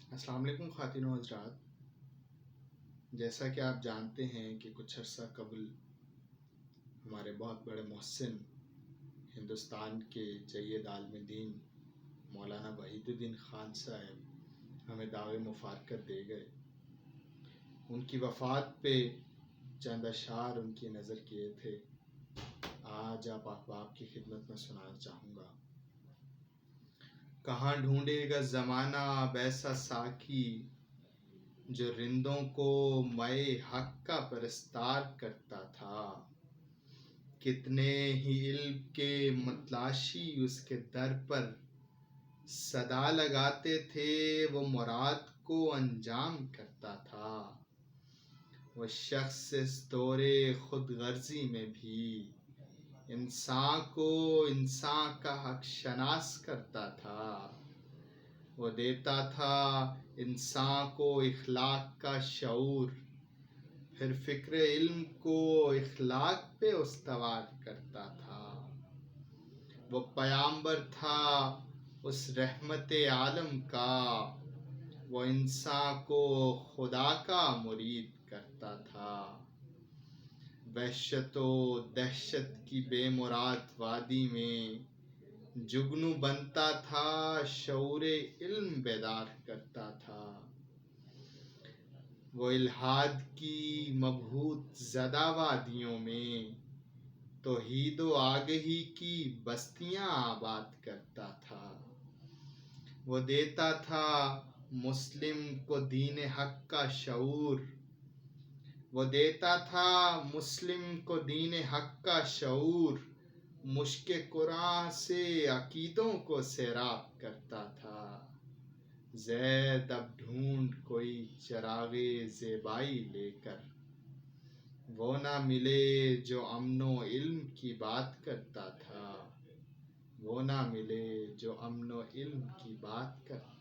السلام علیکم خواتین و حضرات. جیسا کہ آپ جانتے ہیں کہ کچھ عرصہ قبل ہمارے بہت بڑے محسن ہندوستان کے جید عالم دین مولانا وحید الدین خان صاحب ہمیں دعوے مفارقت دے گئے. ان کی وفات پہ چند اشعار ان کی نظر کیے تھے، آج آپ احباب کی خدمت میں سنانا چاہوں گا. کہاں ڈھونڈے گا زمانہ اب ایسا ساقی جو رندوں کو مئے حق کا پرستار کرتا تھا. کتنے ہی علم کے متلاشی اس کے در پر صدا لگاتے تھے، وہ مراد کو انجام کرتا تھا. وہ شخص اس دور خود غرضی میں بھی انسان کو انسان کا حق شناس کرتا تھا. وہ دیتا تھا انسان کو اخلاق کا شعور، پھر فکر علم کو اخلاق پہ استوار کرتا تھا. وہ پیامبر تھا اس رحمت عالم کا، وہ انسان کو خدا کا مرید کرتا تھا. وحشت و دہشت کی بے مراد وادی میں جگنو بنتا تھا، شعور علم بیدار کرتا تھا. وہ الحاد کی مبہوت زدہ وادیوں میں توحید و آگہی کی بستیاں آباد کرتا تھا. وہ دیتا تھا مسلم کو دین حق کا شعور، وہ دیتا تھا مسلم کو دین حق کا شعور، مشک قرآن سے عقیدوں کو سیراب کرتا تھا. زید اب ڈھونڈ کوئی چراغ زیبائی لے کر، وہ نہ ملے جو امن و علم کی بات کرتا تھا. وہ نہ ملے جو امن و علم کی بات کرتا